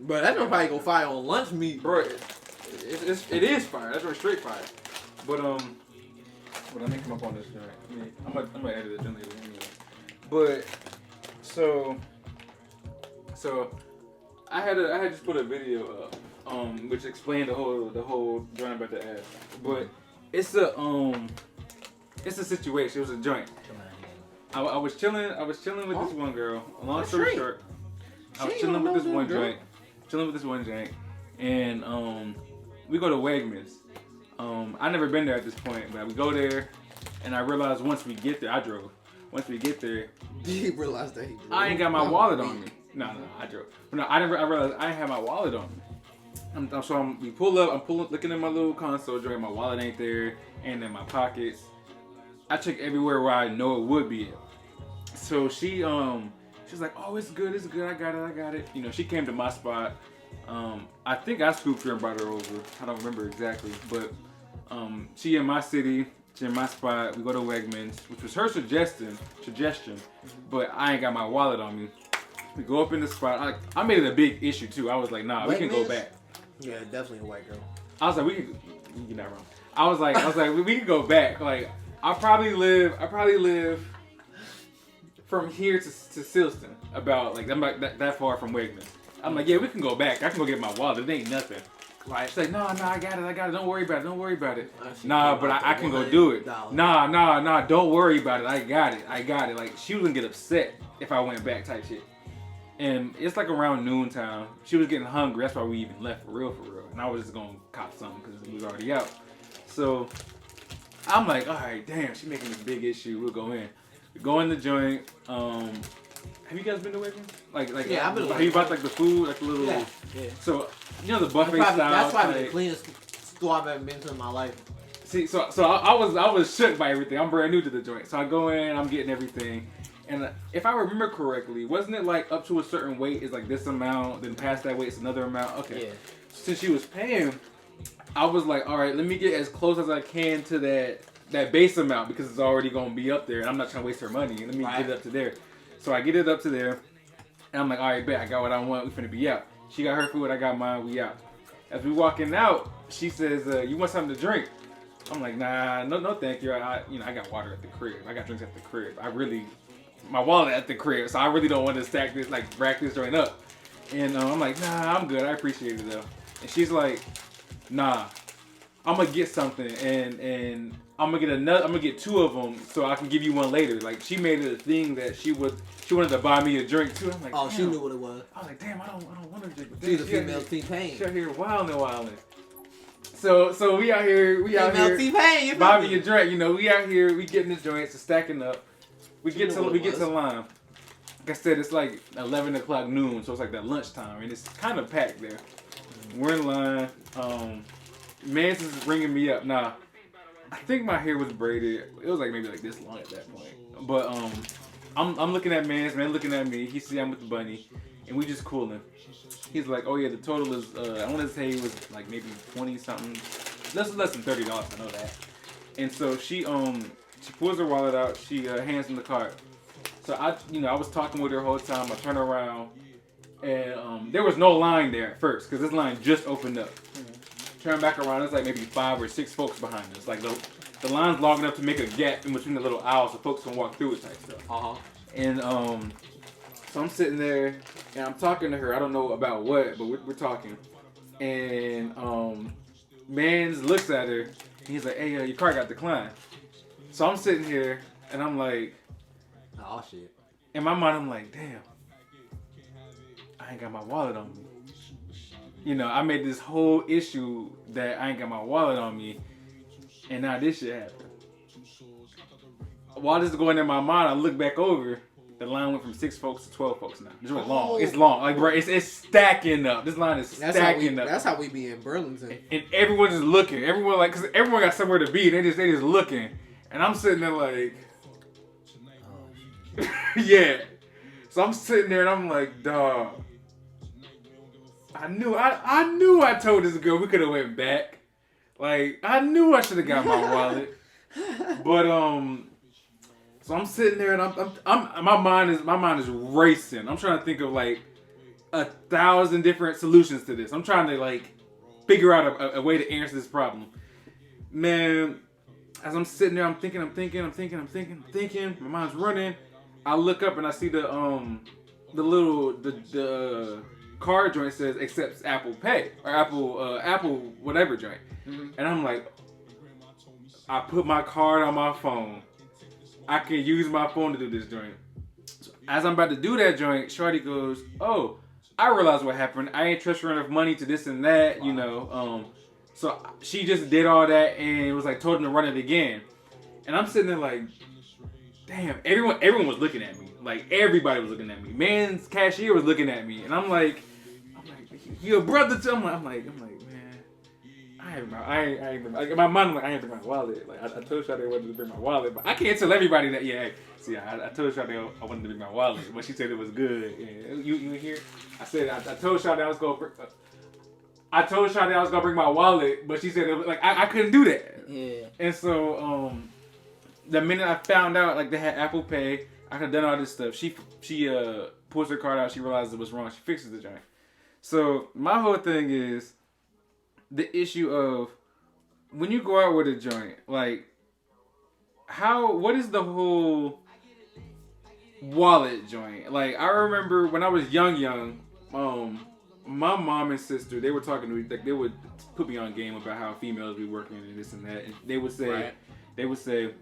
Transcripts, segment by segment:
But that don't probably go fire on lunch meat. Bro, it is fire. That's right, straight fire. But let me come up on this joint. I'm gonna edit it later anyway. But so I had just put a video up, which explained the whole joint about the ass. But it's a situation. It was a joint. I was chilling with this one girl. Long story short, I was chilling with this one joint, and we go to Wegmans. I never been there at this point, but we go there, and I realized once we get there, I drove. Once we get there, he realized that he drove. I ain't got my wallet on me. No, I drove. But no, I realized I didn't have my wallet on me. We pull up. Looking at my little console joint. My wallet ain't there, and in my pockets. I check everywhere where I know it would be. So she's like, "Oh, it's good. I got it." You know, she came to my spot. I think I scooped her and brought her over. I don't remember exactly, but she in my city. She in my spot. We go to Wegmans, which was her suggestion, but I ain't got my wallet on me. We go up in the spot. I made it a big issue too. I was like, nah, Wegmans? We can go back. Yeah, definitely a white girl. I was like, you're not wrong. I was like, we can go back. Like, I probably live from here to Suuthing, about like I'm like that far from Wegmans. I'm like, yeah, we can go back. I can go get my wallet. It ain't nothing. Like, she's like, no, I got it. Don't worry about it. Nah, but I can go do it. Nah, don't worry about it. I got it. Like, she was gonna get upset if I went back type shit. And it's like around noontime. She was getting hungry. That's why we even left for real. And I was just gonna cop something because it was already out. So I'm like, all right, damn, she making this big issue. We'll go in. We go in the joint. Have you guys been to Wegmans? Like yeah, I've been. Have you bought like the food, like the little? Yeah. So you know the buffet style. That's probably the cleanest store I've ever been to in my life. See, so I was shook by everything. I'm brand new to the joint, so I go in. I'm getting everything, and if I remember correctly, wasn't it like up to a certain weight is like this amount, then past that weight is another amount? Okay. Yeah. Since she was paying, I was like, all right, let me get as close as I can to that base amount because it's already gonna be up there, and I'm not trying to waste her money. Let me get it up to there. So I get it up to there, and I'm like, all right, bet, I got what I want. We finna be out. She got her food, I got mine, we out. As we walking out, she says, you want something to drink? I'm like, nah, no thank you. I got water at the crib. I got drinks at the crib. My wallet at the crib, so I really don't want to rack this joint up. And I'm like, nah, I'm good. I appreciate it though. And she's like, nah, I'm gonna get something, and I'm gonna get two of them so I can give you one later. Like, she made it a thing that she wanted to buy me a drink too. I'm like, oh, damn. She knew what it was. I was like, damn, I don't want to drink. But she's a female T-Pain. She out here wilding. So we out here T-Pain, buy me a drink. You know, we out here, we getting this joint, so stacking up. We get to Lime. Like I said, it's like 11 o'clock noon, so it's like that lunchtime, and it's kind of packed there. We're in line. Mans is ringing me up. Nah, I think my hair was braided. It was like maybe like this long at that point. But I'm looking at man looking at me. He see I'm with the bunny, and we just cooling. He's like, oh yeah, the total is I want to say it was like maybe 20 something. Less than $30. I know that. And so she pulls her wallet out. She hands him the card. So I was talking with her the whole time. I turn around, and there was no line there at first because this line just opened up. Turn back around, there's like maybe 5 or 6 folks behind us. Like the line's long enough to make a gap in between the little aisles so folks can walk through it type stuff. And so I'm sitting there and I'm talking to her. I don't know about what, but we're talking. And Mans looks at her and he's like, hey, your card got declined. So I'm sitting here and I'm like, oh shit. In my mind, I'm like, damn, I ain't got my wallet on me. You know, I made this whole issue that I ain't got my wallet on me, and now this shit happened. While this is going in my mind, I look back over. The line went from 6 folks to 12 folks now. It's long. It's long. Like, bro, it's stacking up. This line is stacking up. That's how we be in Burlington. And everyone's just looking. Everyone because everyone got somewhere to be. They just looking. And I'm sitting there like, yeah. So I'm sitting there and I'm like, dog. I knew I told this girl we could have went back. Like, I knew I should have got my wallet. But so I'm sitting there and I'm my mind is racing. I'm trying to think of like 1,000 different solutions to this. I'm trying to like figure out a way to answer this problem. Man, as I'm sitting there, I'm thinking. My mind's running. I look up and I see the card joint says accepts Apple Pay or Apple whatever joint, and I'm like, I put my card on my phone. I can use my phone to do this joint. So as I'm about to do that joint, Shorty goes, "Oh, I realized what happened. I ain't transferring enough money to this and that, you know." So she just did all that and it was like told him to run it again. And I'm sitting there like, damn, everyone was looking at me. Like everybody was looking at me. Man's cashier was looking at me, and I'm like, your brother too. I'm like, man, I ain't like my mom like I ain't bring my wallet. Like I told Shawty I wanted to bring my wallet, but I can't tell everybody that. Yeah, see, I told Shawty I wanted to bring my wallet, but she said it was good. Yeah, you hear? I said I told Shawty I was gonna. I told Shawty I was gonna bring my wallet, but she said it was, like I couldn't do that. Yeah. And so the minute I found out like they had Apple Pay, I could have done all this stuff. She pulls her card out. She realizes it was wrong. She fixes the joint. So my whole thing is the issue of when you go out with a joint, like what is the whole wallet joint? Like I remember when I was young, my mom and sister, they were talking to me, like they would put me on game about how females be working and this and that. And they would say,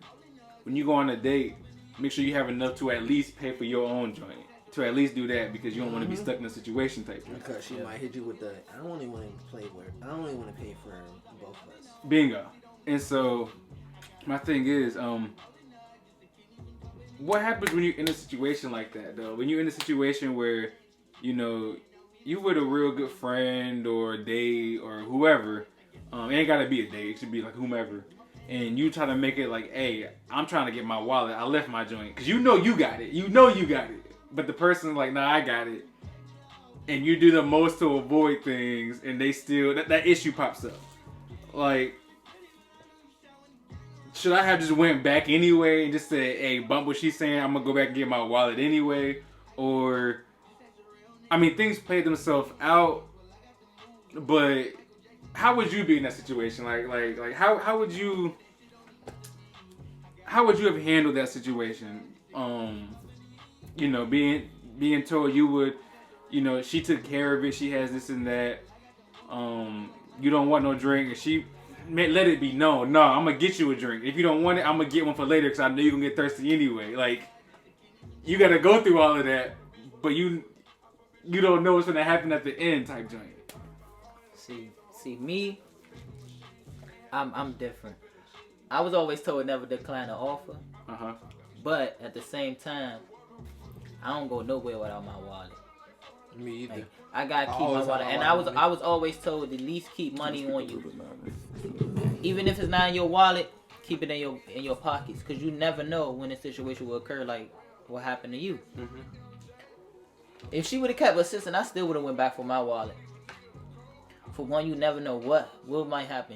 when you go on a date, make sure you have enough to at least pay for your own joint. To at least do that because you don't want to be stuck in a situation type thing. Because she might hit you with I don't only want to pay for both of us. Bingo. And so my thing is, what happens when you're in a situation like that though? When you're in a situation where, you know, you with a real good friend or a date or whoever, it ain't gotta be a date, it should be like whomever. And you try to make it like, hey, I'm trying to get my wallet. I left my joint. Because you know you got it. But the person's like, nah, I got it. And you do the most to avoid things. And they still, that issue pops up. Like, should I have just went back anyway and just said, hey, bump what she's saying. I'm going to go back and get my wallet anyway. Or, I mean, things play themselves out. But how would you be in that situation? Like how would you have handled that situation? You know, being told you would, you know, she took care of it. She has this and that. You don't want no drink, and she let it be known. No, I'm gonna get you a drink. If you don't want it, I'm gonna get one for later because I know you're gonna get thirsty anyway. Like, you gotta go through all of that, but you don't know what's gonna happen at the end type joint. See me, I'm different. I was always told never decline an offer. But at the same time, I don't go nowhere without my wallet. Me either. Like, I gotta keep my wallet, and I was always told at least keep money on you. Even if it's not in your wallet, keep it in your pockets, cause you never know when a situation will occur like what happened to you. Mm-hmm. If she would have kept assisting, I still would have went back for my wallet. For one, you never know what might happen.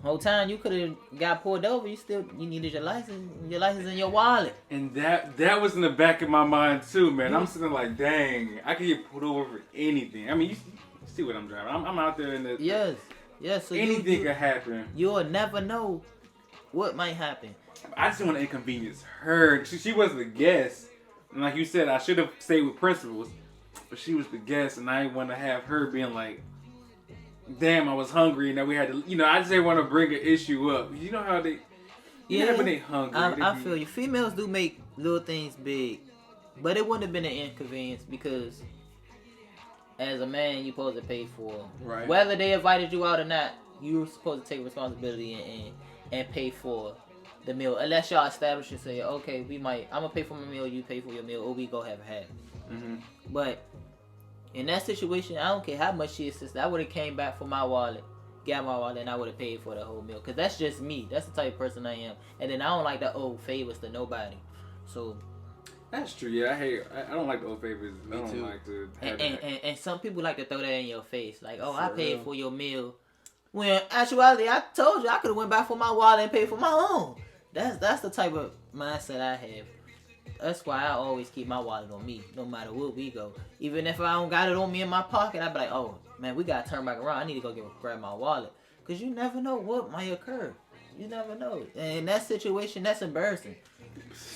Whole time you could have got pulled over, you needed your license in your wallet. And that was in the back of my mind too, man. I'm sitting like, dang, I could get pulled over for anything. I mean, you see what I'm driving. I'm out there in the yes. So anything could happen. You'll never know what might happen. I just didn't want to inconvenience her. She was the guest, and like you said, I should have stayed with principals, but she was the guest, and I didn't want to have her being like, damn, I was hungry, and then we had to, you know, I just didn't want to bring an issue up. You know how they, when they hungry. I feel you. Females do make little things big, but it wouldn't have been an inconvenience because as a man, you're supposed to pay for right. Whether they invited you out or not, you're supposed to take responsibility and pay for the meal. Unless y'all establish and say, okay, I'm gonna pay for my meal, you pay for your meal, or we go have a half. Mm-hmm. But in that situation, I don't care how much she assisted. I would have came back for my wallet, got my wallet, and I would have paid for the whole meal. Because that's just me. That's the type of person I am. And then I don't like to owe favors to nobody. So that's true. Yeah, I don't like to owe favors. I don't like to have and some people like to throw that in your face. Like, oh, I paid for your meal. When actuality, I told you I could have went back for my wallet and paid for my own. That's the type of mindset I have. That's why I always keep my wallet on me, no matter where we go. Even if I don't got it on me in my pocket, I be like, oh man, we gotta turn back around. I need to go grab my wallet, cause you never know what might occur. You never know. And in that situation, that's embarrassing.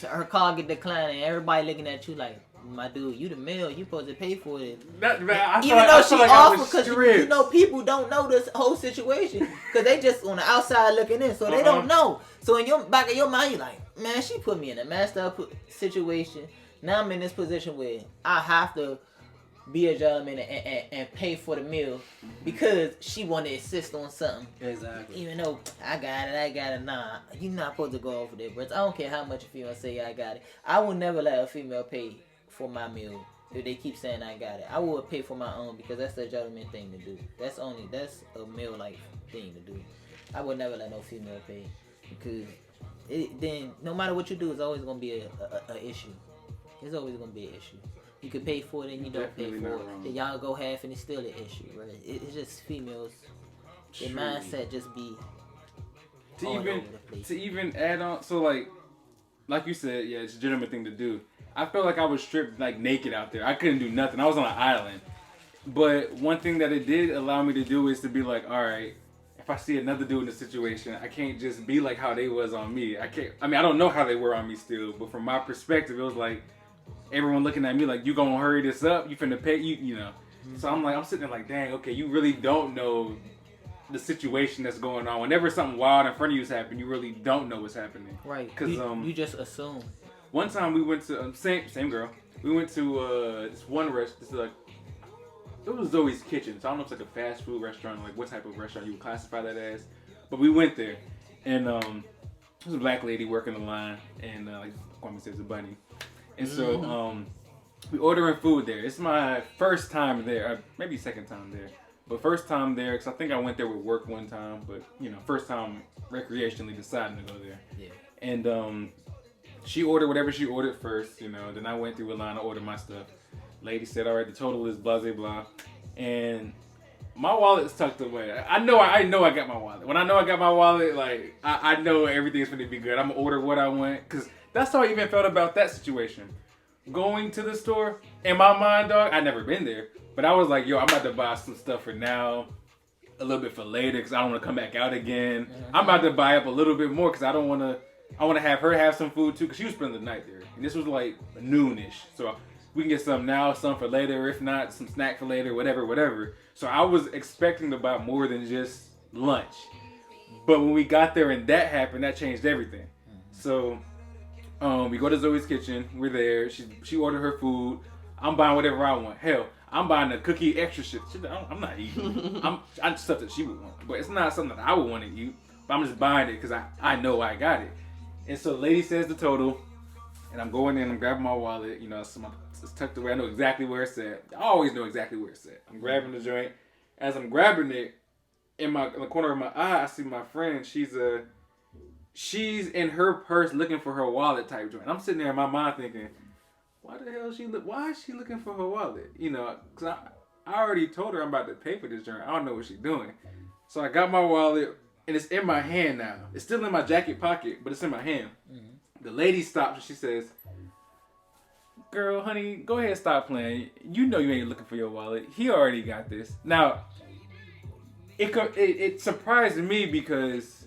Her call get declined, and everybody looking at you like, my dude, you the mail, you supposed to pay for it. Even though she offered, because you know people don't know this whole situation, because they just on the outside looking in, so they don't know. So in your back of your mind, you're like, man, she put me in a messed up situation. Now I'm in this position where I have to be a gentleman and pay for the meal because she want to insist on something. Exactly. Even though I got it. Nah, you're not supposed to go over there, bro. I don't care how much a female say I got it. I will never let a female pay for my meal if they keep saying I got it. I will pay for my own because that's a gentleman thing to do. That's a male like thing to do. I would never let no female pay because then no matter what you do, it's always gonna be a issue. It's always gonna be an issue. You can pay for it and you don't pay for it. Then y'all go half and it's still an issue, right? It's just females. Their mindset just be all over the place. To even add on, so like you said, yeah, it's a gentleman thing to do. I felt like I was stripped like naked out there. I couldn't do nothing. I was on an island. But one thing that it did allow me to do is to be like, all right, if I see another dude in the situation, I can't just be like how they was on me. I don't know how they were on me still, but from my perspective, it was like everyone looking at me like, you gonna hurry this up? You finna pay, you know. So I'm sitting there like, dang, okay, you really don't know the situation that's going on. Whenever something wild in front of you is happening, you really don't know what's happening. Right. Because you just assume. One time we went to same girl. We went to this one restaurant. It was Zoe's Kitchen. So I don't know if it's like a fast food restaurant, like what type of restaurant you would classify that as. But we went there, and there was a black lady working the line, and like Kwame says, a bunny. And so we ordering food there. It's my first time there, maybe second time there, but first time there because I think I went there with work one time, but first time recreationally deciding to go there. Yeah. And she ordered whatever she ordered first, then I went through a line to order my stuff. Lady said, all right, the total is blah, blah, blah. And my wallet's tucked away. I know I got my wallet. When I know I got my wallet, like, I know everything's going to be good. I'm going to order what I want. Because that's how I even felt about that situation. Going to the store, in my mind, dog, I'd never been there. But I was like, yo, I'm about to buy some stuff for now, a little bit for later, because I don't want to come back out again. Mm-hmm. I'm about to buy up a little bit more, because I want to have her have some food too, because she was spending the night there. And this was like noonish. So we can get some now, some for later. If not, some snack for later, whatever. So I was expecting to buy more than just lunch. But when we got there and that happened, that changed everything. So we go to Zoe's Kitchen. We're there. She ordered her food. I'm buying whatever I want. Hell, I'm buying the cookie extra shit. I'm not eating. I'm stuff that she would want. But it's not something that I would want to eat. But I'm just buying it because I know I got it. And so the lady says the total. And I'm going in, I'm grabbing my wallet, it's tucked away. I know exactly where it's at. I always know exactly where it's at. I'm grabbing the joint. As I'm grabbing it, in the corner of my eye, I see my friend. She's in her purse looking for her wallet type joint. I'm sitting there in my mind thinking, why the hell why is she looking for her wallet? Because I already told her I'm about to pay for this joint. I don't know what she's doing. So I got my wallet, and it's in my hand now. It's still in my jacket pocket, but it's in my hand. Mm-hmm. The lady stops and she says, girl, honey, go ahead and stop playing. You know you ain't looking for your wallet. He already got this. Now, it surprised me because,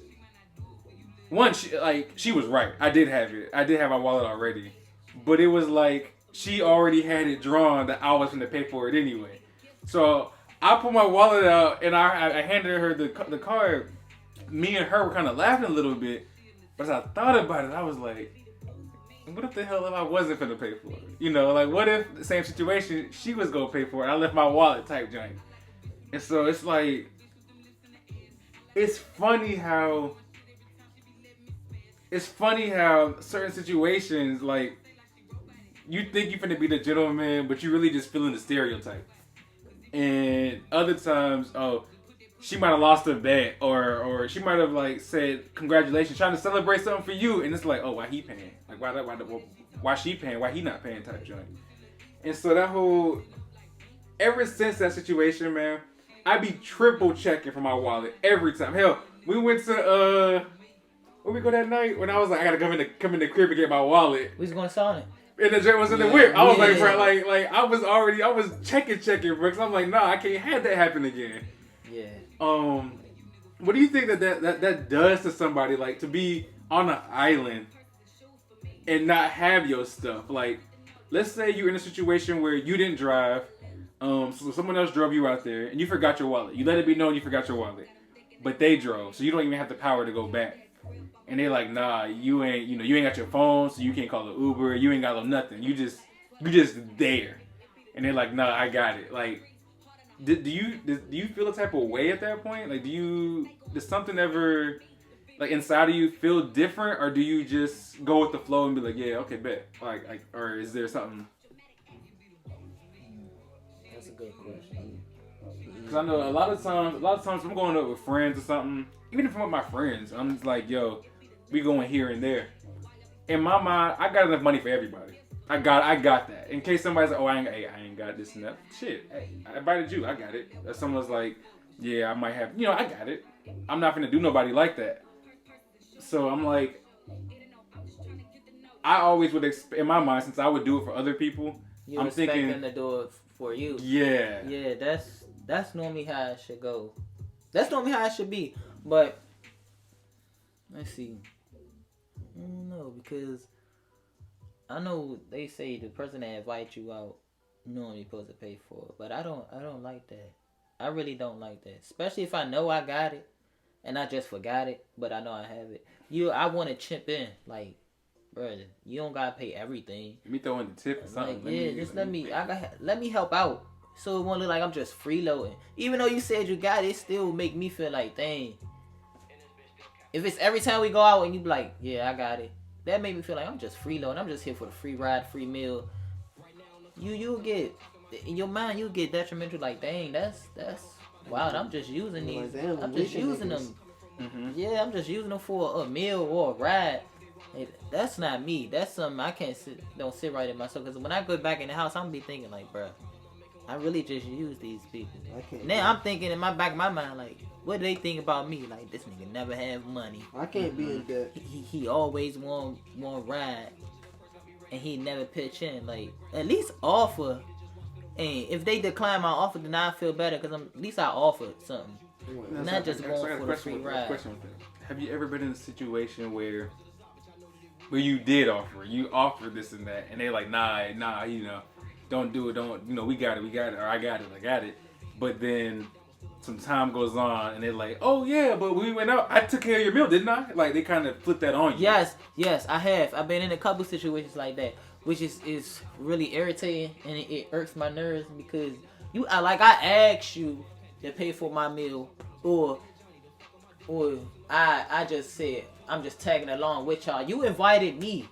one, she was right. I did have it. I did have my wallet already. But it was like she already had it drawn that I was going to pay for it anyway. So I put my wallet out and I handed her the card. Me and her were kind of laughing a little bit. But as I thought about it, I was like, what if the hell if I wasn't finna pay for it? What if the same situation, she was gonna pay for it, and I left my wallet type joint. And so it's like, it's funny how certain situations, like, you think you're finna be the gentleman, but you really just feeling the stereotype. And other times, she might have lost a bet, or she might have said congratulations, trying to celebrate something for you, and it's like, oh, why he paying? Like why she paying? Why he not paying? Type joint. And so ever since that situation, man, I be triple checking for my wallet every time. Hell, we went to where we go that night? When I was like, I gotta come in the crib and get my wallet. We was going to Sonic. And the joint was in the whip. I was like, bro, like I was checking, bro. Cause I'm like, nah, I can't have that happen again. Yeah. What do you think that does to somebody, like, to be on an island and not have your stuff? Like, let's say you're in a situation where you didn't drive, so someone else drove you out there and you forgot your wallet. You let it be known you forgot your wallet, but they drove, so you don't even have the power to go back. And they're like, nah, you ain't got your phone, so you can't call an Uber. You ain't got nothing. You just there. And they're like, nah, I got it. Like, do you feel a type of way at that point? Like, does something ever, like, inside of you feel different, or do you just go with the flow and be like, yeah, okay, bet. Like, or is there something? That's a good question. Because I know a lot of times I'm going up with friends or something. Even if I'm with my friends, I'm just like, yo, we going here and there. In my mind, I got enough money for everybody. I got that. In case somebody's like, oh, I ain't got this and that. Shit, I invited you. I got it. If someone's like, yeah, I might have, I got it. I'm not gonna do nobody like that. So I'm like, I always would expect, in my mind, since I would do it for other people, I'm thinking them to do it for you. Yeah. Yeah, that's normally how it should go. That's normally how it should be. But let's see. I don't know, because I know they say the person that invites you out normally supposed to pay for it, but I don't like that. I really don't like that, especially if I know I got it and I just forgot it, but I know I have it. I want to chip in, like, brother, you don't gotta pay everything. Let me throw in the tip or something. Like, let me help out, so it won't look like I'm just freeloading. Even though you said you got it, it still make me feel like, dang. If it's every time we go out and you be like, yeah, I got it, that made me feel like I'm just freeloading. I'm just here for the free ride, free meal. You'll get, in your mind, you'll get detrimental, like, dang, that's wild. I'm just using these. I'm just using them. Mm-hmm. Yeah, I'm just using them for a meal or a ride. Hey, that's not me. That's something I don't sit right in myself. Because when I go back in the house, I'm be thinking like, bruh, I really just use these people. Now I'm thinking in my back of my mind, like, what do they think about me? Like, this nigga never have money. I can't be in debt. He always want ride, and he never pitch in. Like, at least offer. And if they decline my offer, then I feel better because at least I offered something. Not just going for the free ride. Have you ever been in a situation where you did offer, you offered this and that, and they're like, nah, don't do it, we got it, or I got it. But then some time goes on, and they're like, oh yeah, but we went out, I took care of your meal, didn't I? Like, they kind of flip that on you. Yes, I have. I've been in a couple situations like that, which is really irritating, and it irks my nerves because I asked you to pay for my meal, or I just said I'm just tagging along with y'all. You invited me,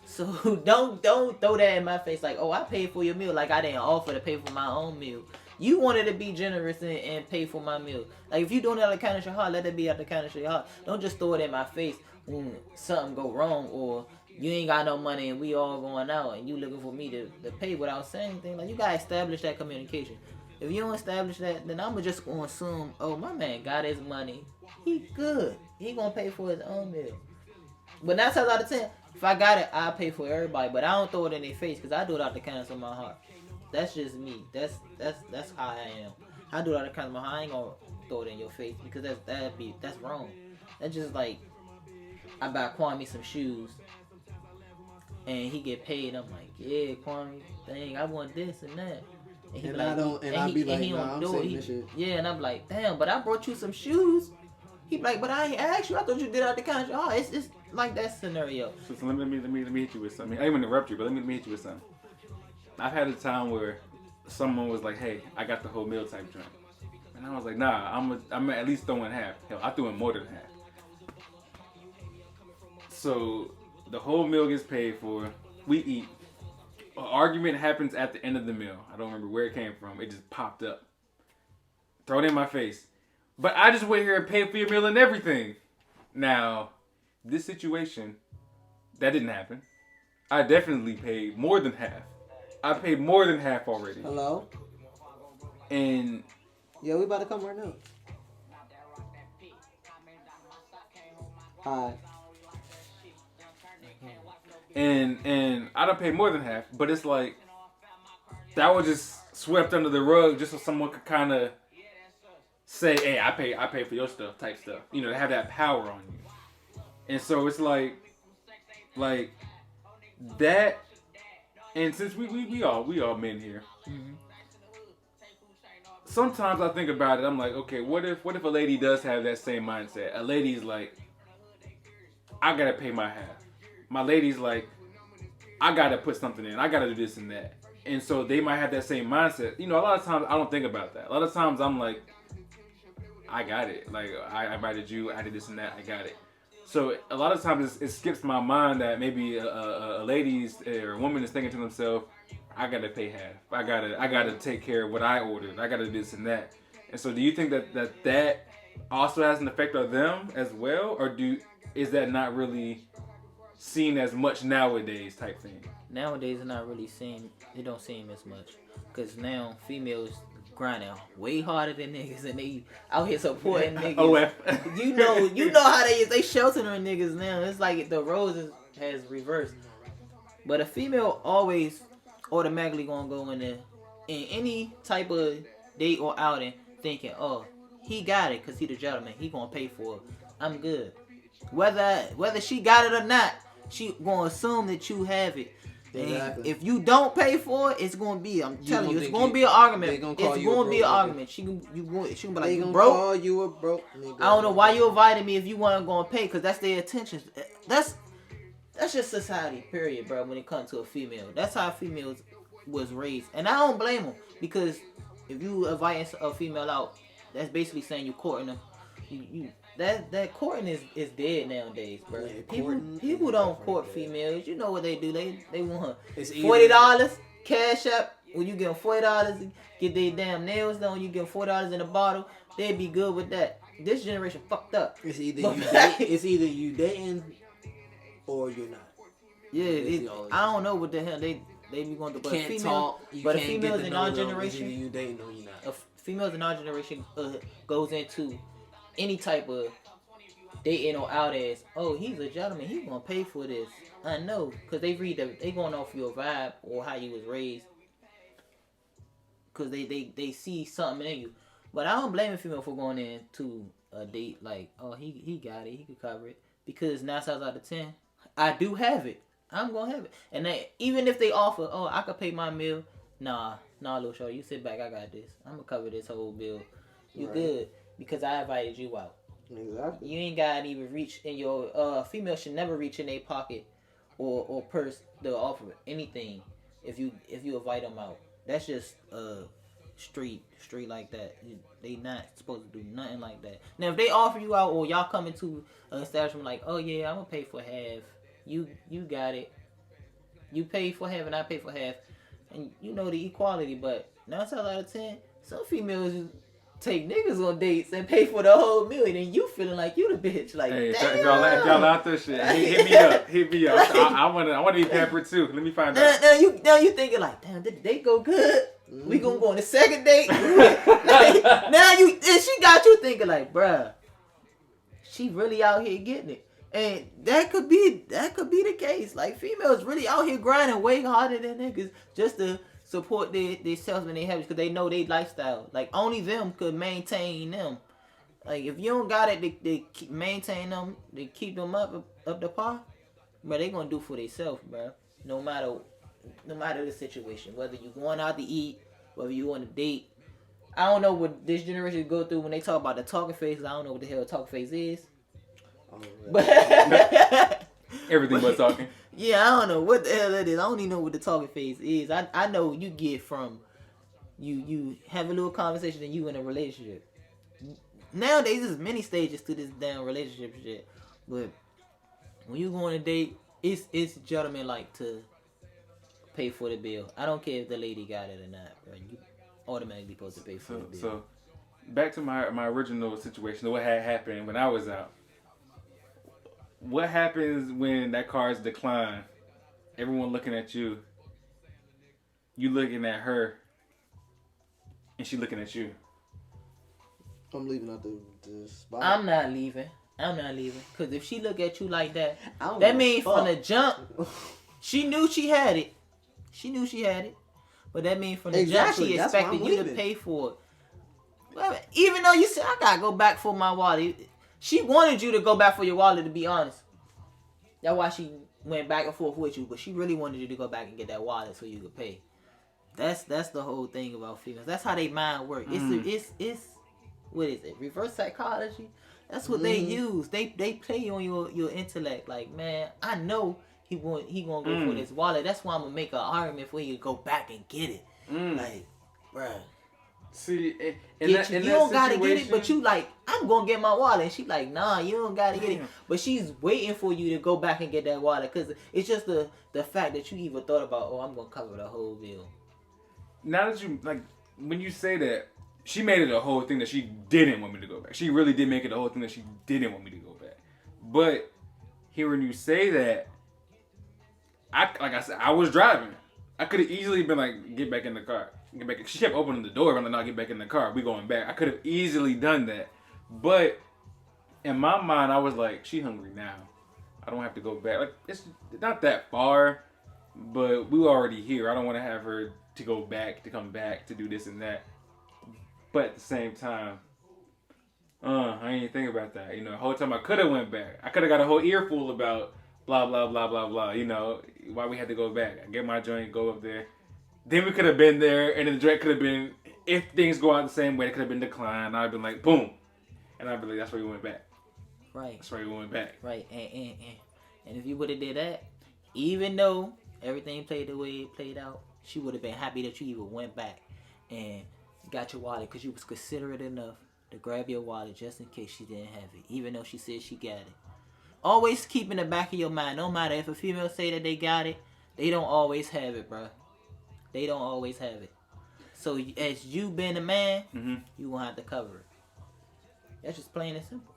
so don't throw that in my face like, oh, I paid for your meal, like I didn't offer to pay for my own meal. You wanted to be generous and pay for my meal. Like, if you doing it out of the kindness of your heart, let it be out of the kindness of your heart. Don't just throw it in my face when something go wrong, or you ain't got no money and we all going out and you looking for me to pay without saying anything. Like, you gotta establish that communication. If you don't establish that, then I'm just gonna assume, oh, my man got his money. He good. He gonna pay for his own meal. But 9 times out of 10, if I got it, I'll pay for everybody. But I don't throw it in their face because I do it out the kindness of my heart. That's just me. That's how I am. I do it out the kindness of my heart. I ain't gonna throw it in your face because that's wrong. That's just like, I buy Kwame some shoes and he get paid. I'm like, yeah, Kwame, dang, I want this and that. And he yeah, and I'm like, damn, but I brought you some shoes. He be like, but I ain't asked you. I thought you did out the country. Oh, it's like that scenario. So let me hit you with something. I didn't want to interrupt you, but let me hit you with something. I've had a time where someone was like, hey, I got the whole meal type joint. And I was like, nah, I'm at least throwing half. Hell, I threw in more than half. So the whole meal gets paid for. We eat. An argument happens at the end of the meal. I don't remember where it came from. It just popped up. Throw it in my face. But I just went here and paid for your meal and everything. Now, this situation, that didn't happen. I definitely paid more than half. I paid more than half already. Hello? And... yeah, we about to come right now. Alright. And I don't pay more than half, but it's like that was just swept under the rug just so someone could kind of say, "Hey, I pay for your stuff," type stuff. You know, to have that power on you. And so it's like that. And since we all men here, sometimes I think about it. I'm like, okay, what if a lady does have that same mindset? A lady's like, I gotta pay my half. My lady's like, I gotta put something in. I gotta do this and that. And so they might have that same mindset. You know, a lot of times I don't think about that. A lot of times I'm like, I got it. Like, I invited you. I did this and that. I got it. So a lot of times it skips my mind that maybe a lady's or a woman is thinking to themselves, I gotta pay half. I gotta take care of what I ordered. I gotta do this and that. And so do you think that also has an effect on them as well, or is that not really seen as much nowadays type thing? Nowadays, it's not really seen. It don't seem as much because now females grinding way harder than niggas, and they out here supporting niggas. OF. You know how they is. They sheltering niggas now. It's like the roles has reversed. But a female always automatically gonna go in there in any type of date or outing thinking, oh, he got it because he the gentleman. He gonna pay for it. I'm good. Whether she got it or not, she gonna assume that you have it. Exactly. If you don't pay for it, it's gonna be. I'm telling you, it's gonna be an argument. It's gonna be an argument. She gonna be like, you broke. Call you a broke nigga. I don't know why you invited me if you weren't gonna pay, because that's their intentions. That's just society, period, bro. When it comes to a female, that's how females was raised, and I don't blame them, because if you invite a female out, that's basically saying you courting them. That courting is dead nowadays, bro. Yeah, people don't court females. You know what they do? They want $40 cash up. When you get them $40, get their damn nails done. You get them $40 in a bottle. They'd be good with that. This generation fucked up. It's either you dating or you're not. Yeah, I don't know what the hell they be going to. But can't talk. But the females in our generation, either you dating or you're not. Females in our generation goes into any type of dating or out as, oh, he's a gentleman, he's gonna pay for this. I know, because they going off your vibe or how you was raised, because they see something in you. But I don't blame a female for going into a date like, oh, he got it, he could cover it, because 9 times out of 10, I do have it. I'm gonna have it. And even if they offer, oh, I could pay my meal, nah, little shorty, you sit back, I got this. I'm gonna cover this whole bill. You right. Good. Because I invited you out. Exactly. You ain't gotta even reach in your female should never reach in their pocket or purse to offer anything if you invite them out. That's just street like that. They not supposed to do nothing like that. Now if they offer you out or y'all come into an establishment like, oh yeah, I'm gonna pay for half. You got it. You pay for half and I pay for half, and you know the equality. But 9 times out of 10, some females take niggas on dates and pay for the whole meal, and you feeling like you the bitch. Like, hey, damn. If y'all out there, shit, hit me up. I want to be pampered too. Let me find out. Now you thinking like, damn, did they go good? Mm-hmm. We gonna go on the second date. Like, now she got you thinking like, bruh, she really out here getting it, and that could be the case. Like, females really out here grinding way harder than niggas just to support their selves when they have it, because they know their lifestyle. Like, only them could maintain them. Like, if you don't got it, they maintain them, they keep them up the par, but they gonna do for themselves, bro. No matter the situation, whether you going out to eat, whether you on a date. I don't know what this generation go through when they talk about the talking phase. I don't know what the hell a talking phase is. Oh, but everything but talking. Yeah, I don't know what the hell that is. I don't even know what the talking phase is. I know you get from you have a little conversation and you in a relationship. Nowadays, there's many stages to this damn relationship shit. But when you go on a date, it's gentlemen like to pay for the bill. I don't care if the lady got it or not, bro. You automatically supposed to pay for the bill. So back to my original situation, what had happened when I was out. What happens when that car is declined? Everyone looking at you. You looking at her. And she looking at you. I'm leaving out the spot. I'm not leaving. I'm not leaving. Because if she look at you like that, that means from the jump, she knew she had it. But that means from the jump, she expected you to pay for it. Well, even though you said, I got to go back for my wallet. She wanted you to go back for your wallet, to be honest. That's why she went back and forth with you. But she really wanted you to go back and get that wallet so you could pay. That's the whole thing about females. That's how they mind work. It's what is it? Reverse psychology. That's what they use. They play on your intellect. Like, man, I know he gonna go for this wallet. That's why I'm gonna make an argument for you to go back and get it. Like, bruh. See, you don't gotta get it, but you like, I'm gonna get my wallet. And she like, nah, you don't gotta get it. But she's waiting for you to go back and get that wallet because it's just the fact that you even thought about, oh, I'm gonna cover the whole bill. Now that you like, when you say that, she made it a whole thing that she didn't want me to go back. She really did make it a whole thing that she didn't want me to go back. But hearing you say that, like I said, I was driving. I could have easily been like, get back in the car. Get back. She kept opening the door. I'm like, no, get back in the car. We going back. I could have easily done that. But in my mind, I was like, she hungry now. I don't have to go back. Like, it's not that far, but we were already here. I don't want to have her to go back, to come back, to do this and that. But at the same time, I didn't even think about that. You know, the whole time I could have went back. I could have got a whole earful about blah, blah, blah, blah, blah. You know, why we had to go back. I get my joint, go up there. Then we could have been there, and then the joint could have been, if things go out the same way, it could have been declined. I'd been like, boom. And I'd be like, that's why we went back. Right. That's why we went back. Right. And if you would have did that, even though everything played the way it played out, she would have been happy that you even went back and got your wallet because you was considerate enough to grab your wallet just in case she didn't have it, even though she said she got it. Always keep in the back of your mind, no matter if a female say that they got it, they don't always have it, bro. They don't always have it. So as you being a man, you gonna have to cover it. That's just plain and simple.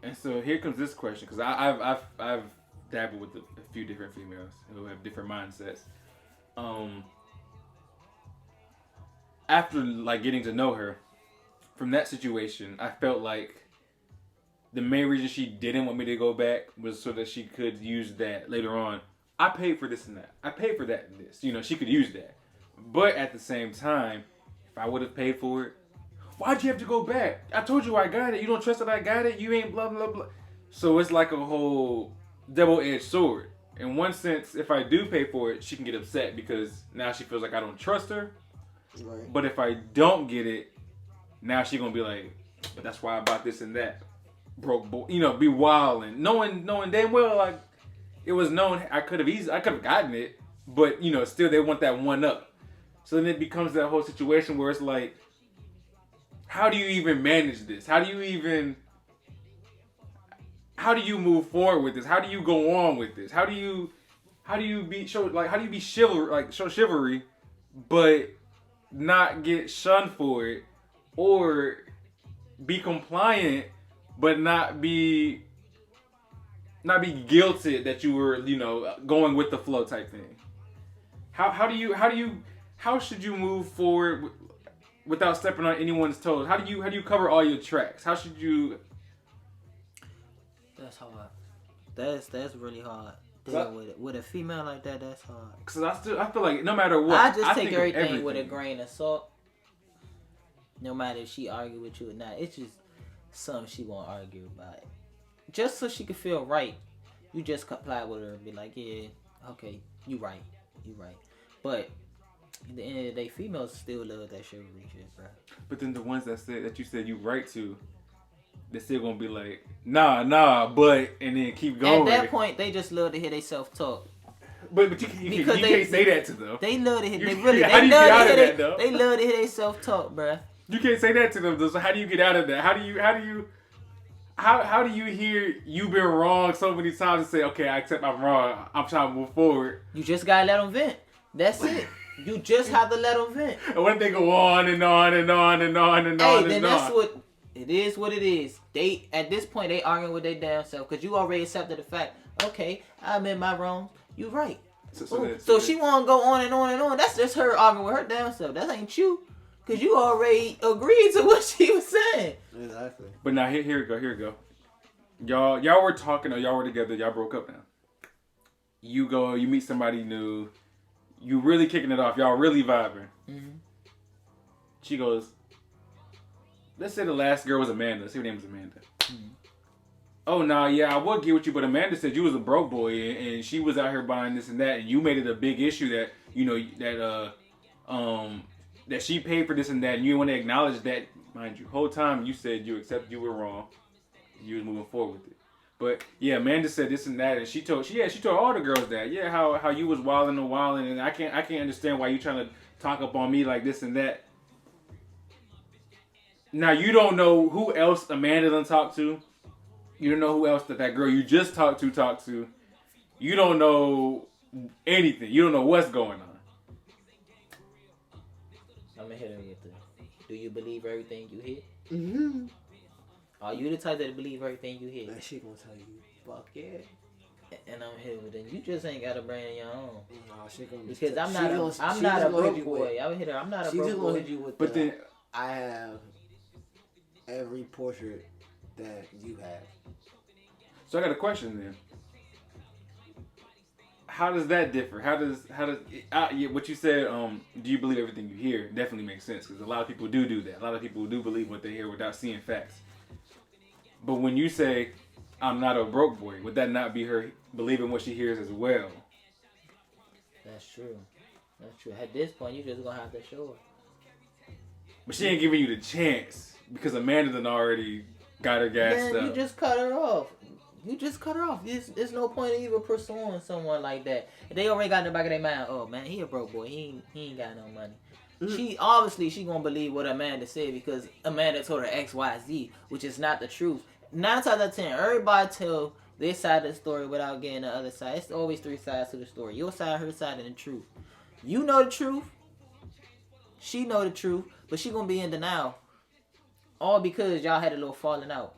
And so here comes this question, because I've dabbled with a few different females who have different mindsets. After like getting to know her, from that situation, I felt like the main reason she didn't want me to go back was so that she could use that later on. I paid for this and that. I paid for that and this. You know, she could use that. But at the same time, if I would have paid for it, why'd you have to go back? I told you I got it. You don't trust that I got it? You ain't blah, blah, blah. So it's like a whole double-edged sword. In one sense, if I do pay for it, she can get upset because now she feels like I don't trust her. Right. But if I don't get it, now she gonna be like, but that's why I bought this and that. Broke boy, you know, be wild and knowing damn well like it was known I could have gotten it, but you know, still they want that one up. So then it becomes that whole situation where it's like, how do you even manage this? How do you move forward with this? How do you go on with this? How do you be show chivalry, but not get shunned for it, or be compliant but not be guilted that you were, you know, going with the flow type thing. How should you move forward without stepping on anyone's toes? How do you cover all your tracks? How should you? That's hard. That's really hard. Dealing with a female like that, that's hard. Cause I feel like no matter what, I just take everything with a grain of salt. No matter if she argue with you or not, it's just something she won't argue about it. Just so she can feel right, you just comply with her and be like, yeah, okay, you right. But at the end of the day, females still love that chivalry shit, bro. But then the ones that you said you right to, they're still gonna be like, nah, but, and then keep going. At that point, they just love to hear they self-talk. But you can't say that to them. They love to hear. They love to hear they self-talk, bro. You can't say that to them though. So how do you get out of that? How do you hear you've been wrong so many times and say, okay, I accept I'm wrong. I'm trying to move forward. You just gotta let them vent. That's it. You just have to let them vent. And what if they go on and on and on and on and on? Hey, then that's what it is. What it is. They at this point they arguing with their damn self because you already accepted the fact. Okay, I'm in my wrong. You right. So she wanna go on and on and on. That's just her arguing with her damn self. That ain't you. Because you already agreed to what she was saying. Exactly. But now, here we go. Y'all were talking, or y'all were together. Y'all broke up now. You go, you meet somebody new. You really kicking it off. Y'all really vibing. Mm-hmm. She goes, let's say the last girl was Amanda. Let's say her name was Amanda. Mm-hmm. Oh, nah, yeah, I would get with you, but Amanda said you was a broke boy, and she was out here buying this and that, and you made it a big issue that, you know, that she paid for this and that, and you want to acknowledge that, mind you, whole time you said you accepted you were wrong, you was moving forward with it. But yeah, Amanda said this and that, and she told all the girls that, yeah, how you was wilding, and I can't understand why you trying to talk up on me like this and that. Now you don't know who else Amanda done talked to. You don't know who else that girl you just talked to. You don't know anything. You don't know what's going on. I'm gonna hit her with the. Do you believe everything you hear? Mm-hmm. Are you the type that believe everything you hear? That shit gonna tell you, fuck yeah. And I'm here with it. You just ain't got a brain of your own. No, she gonna because I'm not a broke boy. I would hit her. I'm not a broke boy. She's just gonna hit you with. But then I have every portrait that you have. So I got a question then. How does that differ? How does what you said? Do you believe everything you hear? Definitely makes sense because a lot of people do that. A lot of people do believe what they hear without seeing facts. But when you say I'm not a broke boy, would that not be her believing what she hears as well? That's true. At this point, you just gonna have to show her. But she ain't giving you the chance because Amanda done already got her gassed up. You just cut her off. There's no point in even pursuing someone like that. If they already got in the back of their mind, oh man, he a broke boy. He ain't got no money. Mm-hmm. She gonna believe what Amanda said because Amanda told her XYZ, which is not the truth. 9 times out of 10, everybody tell their side of the story without getting the other side. It's always 3 sides to the story. Your side, her side, and the truth. You know the truth. She know the truth, but she gonna be in denial. All because y'all had a little falling out,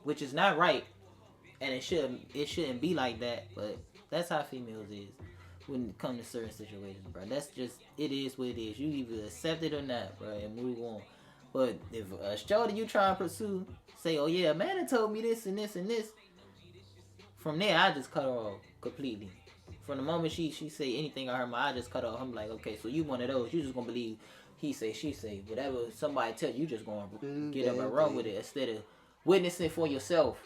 which is not right. And it shouldn't be like that, but that's how females is when it comes to certain situations, bro. That's just, it is what it is. You either accept it or not, bro, and move on. But if a shorty you try and pursue, say, oh yeah, Amanda told me this and this and this, from there, I just cut her off completely. From the moment she say anything on her mind, I just cut her off. I'm like, okay, so you one of those. You just gonna believe he say, she say. Whatever somebody tell you, just gonna get up and run with it instead of witnessing for yourself.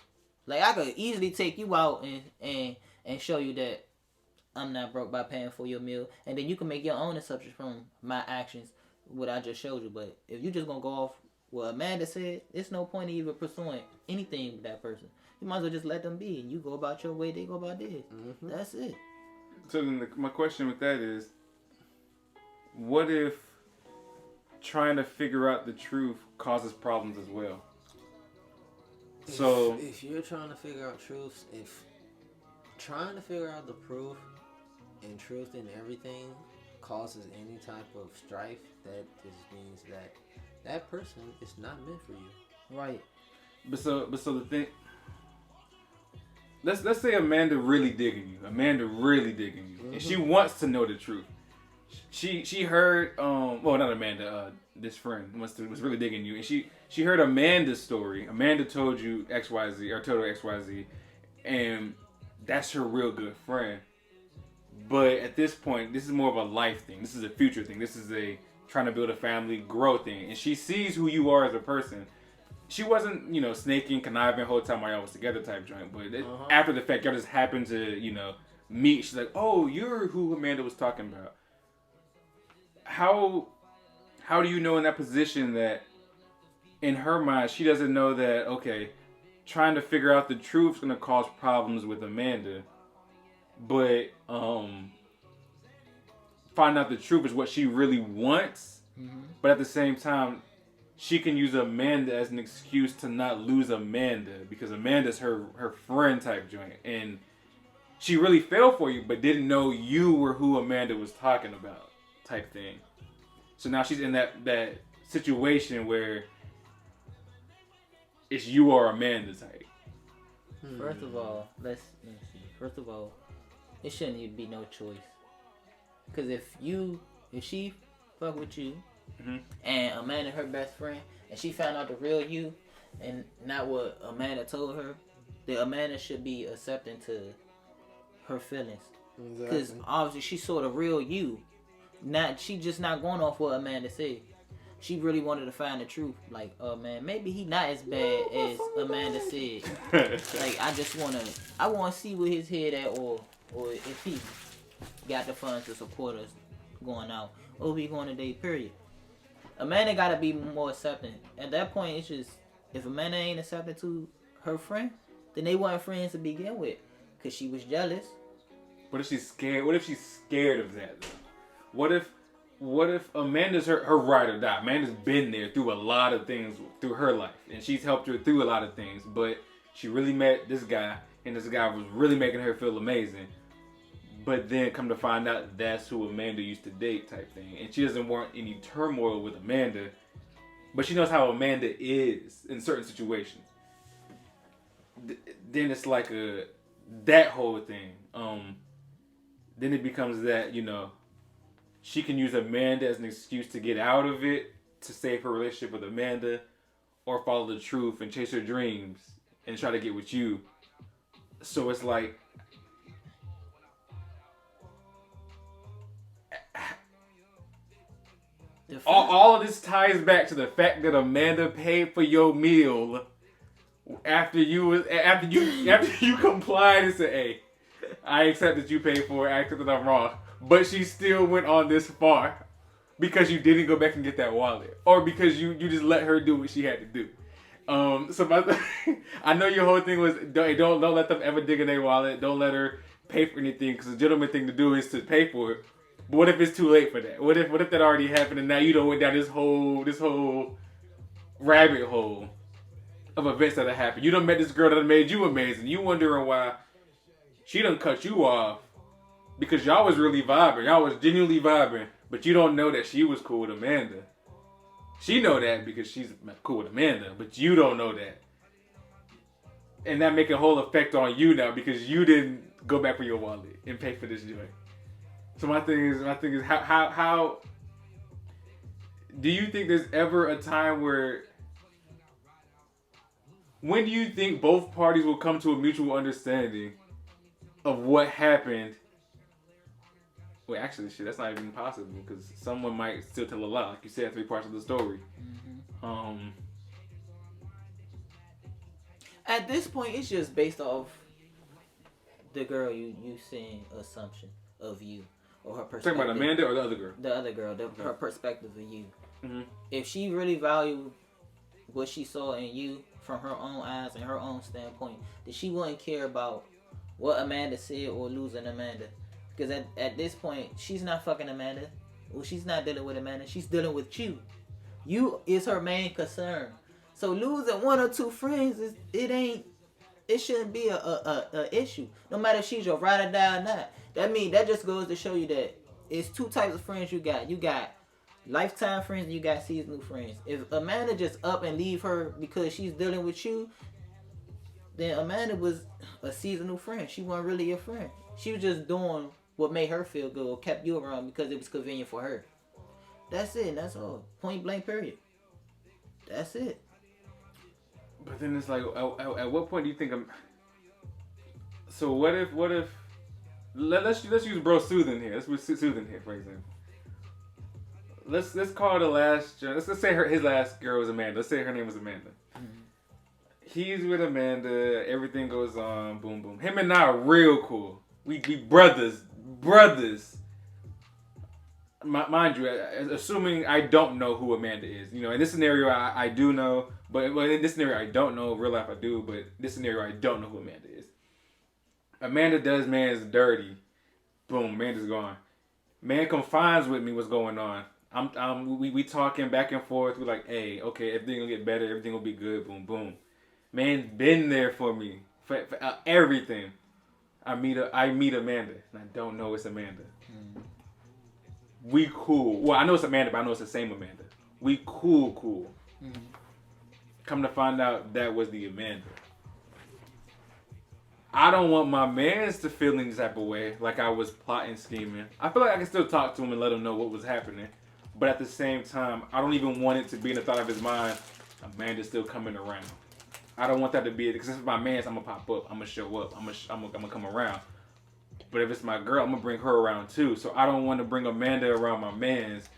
Like, I could easily take you out and show you that I'm not broke by paying for your meal. And then you can make your own assumptions from my actions, what I just showed you. But if you just going to go off what Amanda said, there's no point in even pursuing anything with that person. You might as well just let them be. And you go about your way, they go about theirs. Mm-hmm. That's it. So then my question with that is, what if trying to figure out the truth causes problems as well? So if you're trying to figure out truth, if trying to figure out the proof and truth in everything causes any type of strife, that just means that person is not meant for you. Right. But so the thing. Let's say Amanda really digging you. Mm-hmm. And she wants to know the truth. She heard well, not Amanda, this friend was really digging you, and she heard Amanda's story. Amanda told you XYZ, or told her XYZ, and that's her real good friend. But at this point, this is more of a life thing. This is a future thing. This is a trying to build a family, grow thing. And she sees who you are as a person. She wasn't, snaking, conniving, whole time while y'all was together type joint. But after the fact, y'all just happened to, meet. She's like, oh, you're who Amanda was talking about. How do you know in that position that in her mind she doesn't know that, okay, trying to figure out the truth is going to cause problems with Amanda, but find out the truth is what she really wants, but at the same time she can use Amanda as an excuse to not lose Amanda because Amanda's her friend type joint, and she really fell for you but didn't know you were who Amanda was talking about type thing. So now she's in that situation where it's you or Amanda type. First of all, let's see. First of all, it shouldn't even be no choice. Because if she fuck with you, and Amanda her best friend, and she found out the real you, and not what Amanda told her, that Amanda should be accepting to her feelings. Exactly. Because obviously she's sort of real you. She just not going off what Amanda said. She really wanted to find the truth. Like, oh man, maybe he not as bad as Amanda said. Like, I want to see where his head at, or if he got the funds to support us going out, or we going to date. Period. Amanda gotta be more accepting. At that point, it's just if Amanda ain't accepting to her friend, then they weren't friends to begin with, cause she was jealous. What if she's scared? What if she's scared of that though? What if Amanda's her ride or die? Amanda's been there through a lot of things through her life, and she's helped her through a lot of things. But she really met this guy, and this guy was really making her feel amazing. But then come to find out that's who Amanda used to date, type thing. And she doesn't want any turmoil with Amanda, but she knows how Amanda is in certain situations. Then it's like that whole thing. Then it becomes that, you know, she can use Amanda as an excuse to get out of it, to save her relationship with Amanda, or follow the truth and chase her dreams and try to get with you. So it's like, all of this ties back to the fact that Amanda paid for your meal after you complied and said, "Hey, I accept that you paid for it. I accept that I'm wrong." But she still went on this far because you didn't go back and get that wallet, or because you just let her do what she had to do. So I know your whole thing was don't let them ever dig in their wallet. Don't let her pay for anything, because the gentleman thing to do is to pay for it. But what if it's too late for that? What if that already happened and now you done went down this whole rabbit hole of events that have happened? You done met this girl that made you amazing. You wondering why she done cut you off because y'all was really vibing. Y'all was genuinely vibing, but you don't know that she was cool with Amanda. She know that because she's cool with Amanda, but you don't know that. And that make a whole effect on you now because you didn't go back for your wallet and pay for this joint. So my thing is how do you think there's ever a time when do you think both parties will come to a mutual understanding of what happened? Wait, actually, shit, that's not even possible because someone might still tell a lie. Like you said, 3 parts of the story. Mm-hmm. At this point, it's just based off the girl you seeing assumption of you. Or her perspective. Talking about Amanda or the other girl? The other girl. Her perspective of you. Mm-hmm. If she really valued what she saw in you from her own eyes and her own standpoint, then she wouldn't care about what Amanda said or losing Amanda. Because at this point, she's not fucking Amanda. Well, she's not dealing with Amanda. She's dealing with you. You is her main concern. So losing 1 or 2 friends, it shouldn't be a issue. No matter if she's your ride or die or not. That just goes to show you that it's 2 types of friends you got. You got lifetime friends and you got seasonal friends. If Amanda just up and leave her because she's dealing with you, then Amanda was a seasonal friend. She wasn't really your friend. She was just doing what made her feel good or kept you around because it was convenient for her. That's it. That's all. Point blank period. That's it. But then it's like, at what point do you think so what if let's use bro Suuthing here. Let's use Suuthing here, for example. Let's call the last. Let's say his last girl was Amanda. Let's say her name was Amanda. Mm-hmm. He's with Amanda. Everything goes on. Boom, boom. Him and I are real cool. We brothers. Mind you, assuming I don't know who Amanda is. You know, in this scenario, I do know. But in this scenario, I don't know. Real life, I do. But in this scenario, I don't know who Amanda is. Amanda does man's dirty. Boom, Amanda's gone. Man confines with me what's going on. We talking back and forth. We're like, hey, okay, everything will get better. Everything will be good. Boom, boom. Man's been there for me. For everything. I meet Amanda. And I don't know it's Amanda. Mm. We cool. Well, I know it's Amanda, but I know it's the same Amanda. We cool. Mm. Come to find out that was the Amanda. I don't want my mans to feel any type of way, like I was plotting, scheming. I feel like I can still talk to him and let him know what was happening. But at the same time, I don't even want it to be in the thought of his mind, Amanda's still coming around. I don't want that to be it. Because if it's my man's, I'm gonna pop up. I'm gonna show up. I'm gonna come around. But if it's my girl, I'm gonna bring her around too. So I don't want to bring Amanda around my man's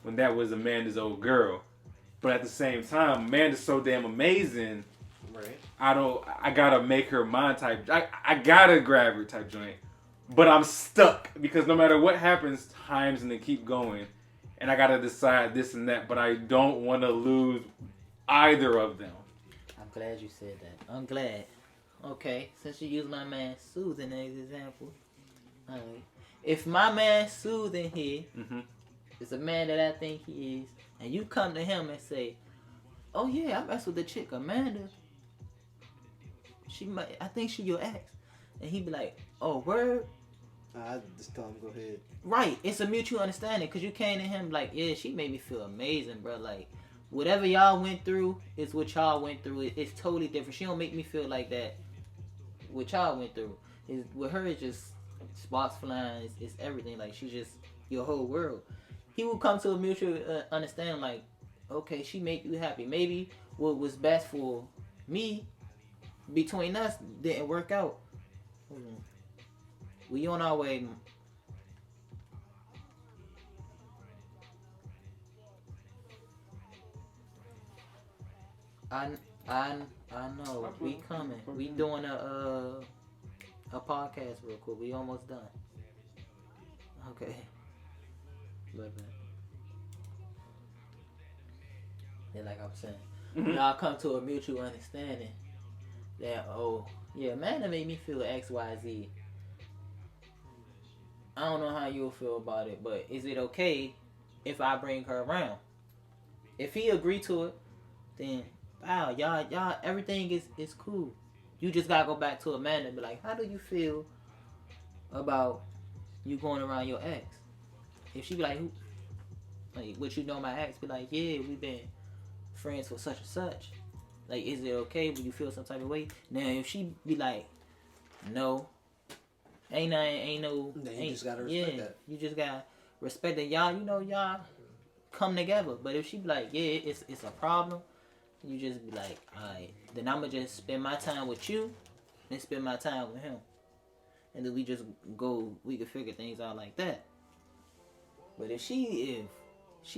when that was Amanda's old girl. But at the same time, Amanda's so damn amazing. Right. I gotta make her mine type. I gotta grab her type joint. But I'm stuck because no matter what happens, time's gonna keep going. And I gotta decide this and that. But I don't want to lose either of them. I'm glad you said that. I'm glad. Okay, since you used my man Suuthing as an example. Alright. If my man Suuthing here is a man that I think he is, and you come to him and say, oh yeah, I mess with the chick Amanda. I think she your ex. And he be like, oh, word? I just tell him go ahead. Right, it's a mutual understanding because you came to him like, yeah, she made me feel amazing, bro. Like, whatever y'all went through is what y'all went through. It's totally different. She don't make me feel like that. What y'all went through with her, it's just sparks flying. It's everything. Like, she's just your whole world. He will come to a mutual understanding. Like, okay, she made you happy. Maybe what was best for me between us didn't work out. We on our way. I know. We coming. We doing a podcast real quick. We almost done. Okay. Yeah, like I was saying, y'all come to a mutual understanding that, oh yeah, Amanda made me feel X, Y, Z. I don't know how you'll feel about it, but is it okay if I bring her around? If he agree to it, then wow, y'all, everything is cool. You just gotta go back to Amanda and be like, how do you feel about you going around your ex? If she be like, who? Like, what you know my ex? Be like, yeah, we been friends for such and such. Like, is it okay? Will you feel some type of way? Now, if she be like, no, ain't no. Then you just gotta respect that. You just gotta respect that. Y'all come together. But if she be like, yeah, it's a problem, you just be like, alright, then I'ma just spend my time with you and spend my time with him. And then we can figure things out like that. But if she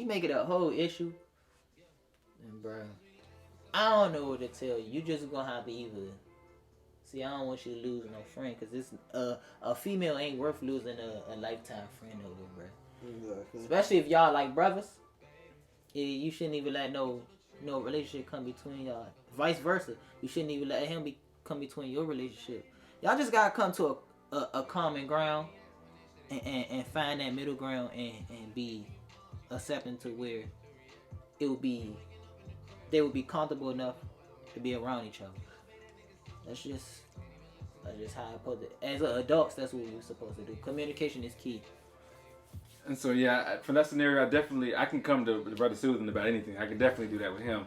make it a whole issue, then bro, I don't know what to tell you. You just gonna have to either. See, I don't want you to lose no friend, cause this a female ain't worth losing a lifetime friend over, bro. Exactly. Especially if y'all like brothers. You shouldn't even let no relationship come between y'all. Vice versa, you shouldn't even let him come between your relationship. Y'all just gotta come to a common ground and find that middle ground and be accepting to where they would be comfortable enough to be around each other. That's just how I put it. As adults, that's what we're supposed to do. Communication is key. And so yeah, from that scenario, I can come to Brother Suuthing about anything. I can definitely do that with him.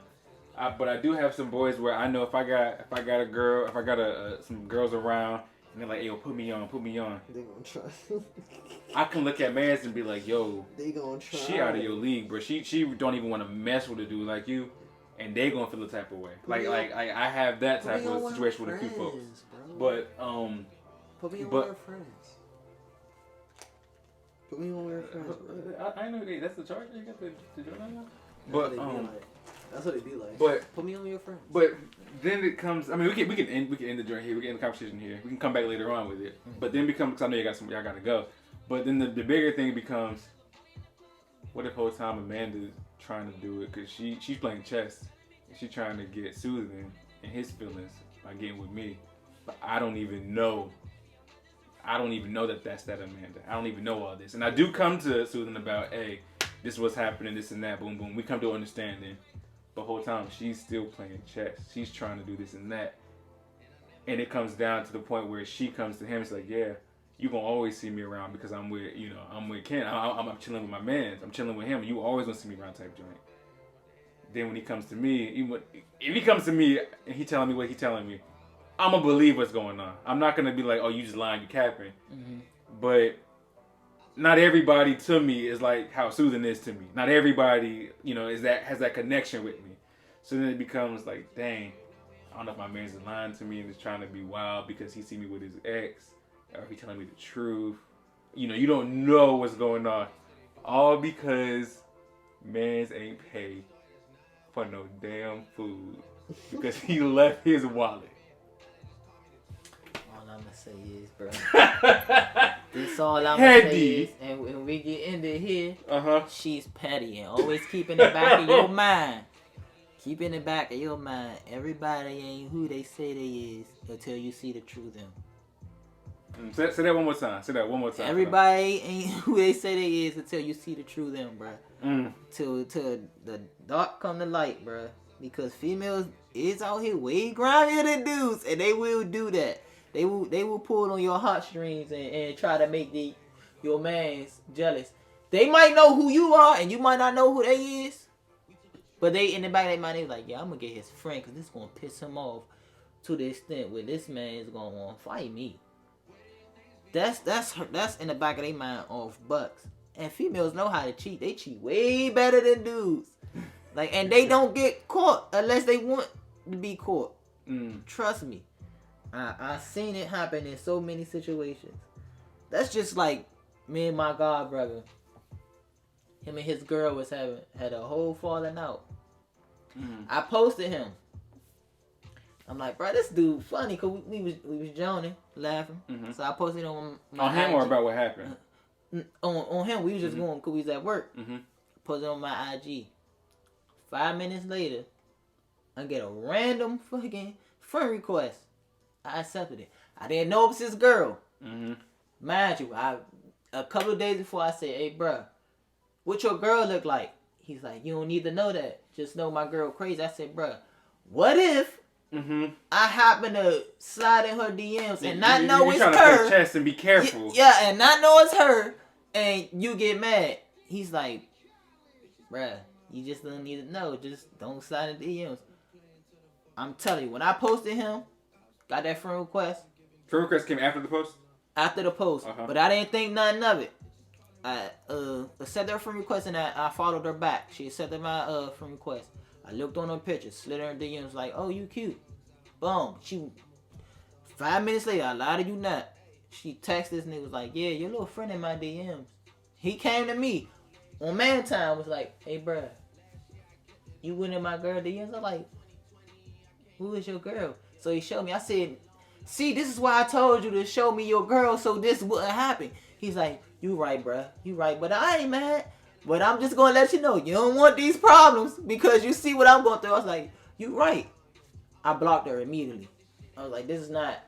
But I do have some boys where I know if I got a girl, if I got some girls around, and they're like, yo, put me on. They gonna try. I can look at mans and be like, yo, they gonna try. She out of your league, bro. She don't even want to mess with a dude like you, and they gonna feel the type of way. Like I have that type of situation with a few folks. Bro. But put me on with your friends. Put me on with your friends. I know that's the charge. You got the joint on. But that's what it be like. But put me on with your friends. But then it comes. I mean, we can end the joint here. We can end the conversation here. We can come back later on with it. But then becomes, because I know y'all gotta go. But then the bigger thing becomes, what if whole time Amanda's trying to do it because she's playing chess and she's trying to get Suuthing and his feelings by getting with me, but I don't even know that that's that Amanda. I don't even know all this, and I do come to Suuthing about, hey, this is what's happening, this and that, boom boom. We come to understanding, but whole time she's still playing chess. She's trying to do this and that, and it comes down to the point where she comes to him. It's like, yeah, you gonna always see me around because I'm with Ken. I'm chilling with my mans. I'm chilling with him. You always gonna see me around type joint. Then when he comes to me, if he comes to me and he telling me what he telling me, I'm gonna believe what's going on. I'm not gonna be like, oh, you just lying, you capping. Mm-hmm. But not everybody to me is like how Suuthing is to me. Not everybody, has that connection with me. So then it becomes like, dang, I don't know if my man's lying to me and is trying to be wild because he see me with his ex, or if he telling me the truth. You don't know what's going on. All because mans ain't paid for no damn food because he left his wallet. All I'm gonna say is, bro. This all I'm gonna say is, and when we get into here, she's petty and always keep in the back of your mind. Keep in the back of your mind. Everybody ain't who they say they is until you see the true them. Say that one more time. Everybody ain't who they say they is until you see the true them, bro. Till the dark come to light, bro. Because females is out here way grimier than dudes, and they will do that. They will pull on your heartstrings and try to make your mans jealous. They might know who you are, and you might not know who they is. But they in the back of their mind, they like, yeah, I'm gonna get his friend, cause this is gonna piss him off to the extent where this man is gonna want to fight me. That's in the back of their mind off bucks. And females know how to cheat. They cheat way better than dudes. Like, and they don't get caught unless they want to be caught. Trust me. I seen it happen in so many situations. That's just like me and my god brother. Him and his girl had a whole falling out. I posted him. I'm like, bro, this dude funny, cause we was joning, laughing. So I posted on my on him IG. or about what happened? On him, we was just going cause we was at work. Posted on my IG. 5 minutes later, I get a random fucking friend request. I accepted it. I didn't know it was his girl. Mind you, a couple of days before I said, hey, bro, what your girl look like? He's like, you don't need to know that. Just know my girl crazy. I said, bro, what if I happen to slide in her DMs and not know it's her? You're trying to play chess and be careful. Yeah, and not know it's her, and you get mad. He's like, bruh, you just don't need to know. Just don't slide in DMs. I'm telling you, when I posted him, got that friend request. Friend request came after the post? After the post. But I didn't think nothing of it. I accepted her friend request and I followed her back. She accepted my friend request. I looked on her pictures, slid her in DMs like, oh, you cute. Boom. 5 minutes later, I lied to you not. She texted this nigga was like, yeah, your little friend in my DMs. He came to me on man time, was like, hey, bruh, you went in my girl DMs? I'm like, who is your girl? So he showed me. I said, see, this is why I told you to show me your girl so this wouldn't happen. He's like, you right, bruh. You right, but I ain't mad. But I'm just going to let you know, you don't want these problems because you see what I'm going through. I was like, you right. I blocked her immediately. I was like, this is not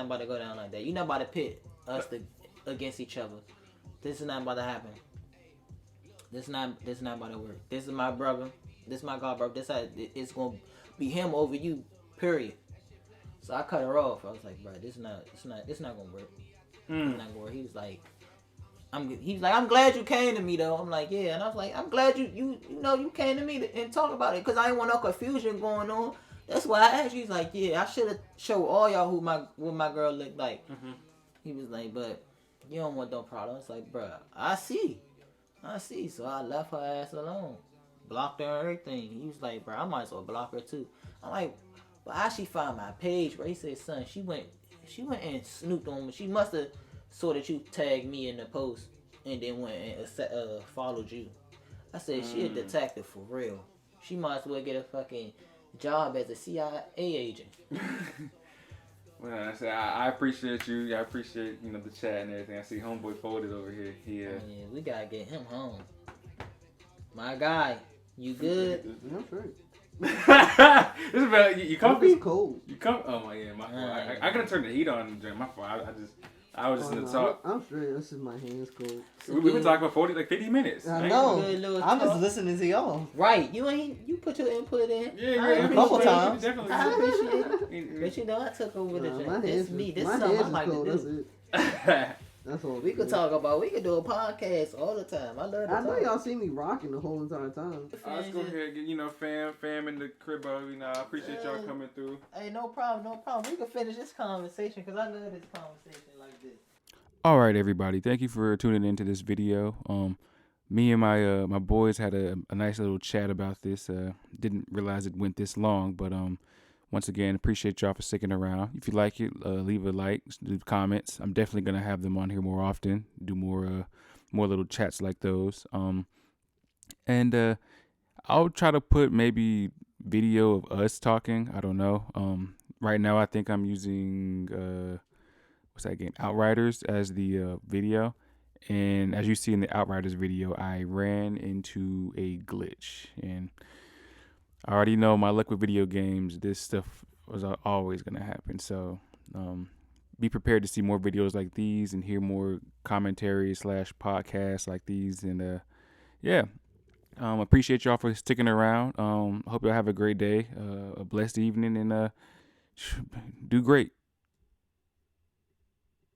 about to go down like that. You're not about to pit us against each other. This is not about to happen. This is not about to work. This is my brother. This is my god brother. It's going to be him over you, period. So I cut her off. I was like, bro, this not gonna work. It's not gonna work. He was like, I'm glad you came to me though. I'm like, yeah, and I was like, I'm glad you came to me and talk about it because I didn't want no confusion going on. That's why I asked you. He's like, yeah, I should have showed all y'all what my girl looked like. He was like, but you don't want no problem. It's like, bro, I see. So I left her ass alone, blocked her and everything. He was like, bro, I might as well block her too. I'm like, but how she found my page? Bro, he said, son, she went and snooped on me. She must have saw that you tagged me in the post and then went and followed you. I said, she a detective for real. She might as well get a fucking job as a CIA agent. Well, I appreciate you. I appreciate the chat and everything. I see homeboy folded over here. Yeah, we gotta get him home. My guy, you good? I'm straight. This is about you comfy? It's cold. You come? Oh my yeah, my fault. I gotta turn the heat on during my fault. I was just in the talk. I'm straight. This is my hands cold. We've been talking for 50 minutes. I know. I'm just listening to y'all. Right. You put your input in. Yeah, a couple times. Definitely. I appreciate it. But I took over the joint. This me. This is something I like to do. That's all. We could talk about. We could do a podcast all the time. I love. I know y'all see me rocking the whole entire time. Let's go ahead and get fam in the crib. I appreciate y'all coming through. Hey, no problem. We can finish this conversation because I love this conversation like this. All right, everybody. Thank you for tuning into this video. Me and my boys had a nice little chat about this. Didn't realize it went this long, but Once again, appreciate y'all for sticking around. If you like it, leave a like, leave comments. I'm definitely gonna have them on here more often. Do more little chats like those. And I'll try to put maybe video of us talking. I don't know. Right now I think I'm using what's that game? Outriders as the video. And as you see in the Outriders video, I ran into a glitch. And I already know my luck with video games. This stuff was always going to happen. So be prepared to see more videos like these and hear more commentary / podcasts like these. And yeah, appreciate y'all for sticking around. Hope y'all have a great day, a blessed evening, and do great.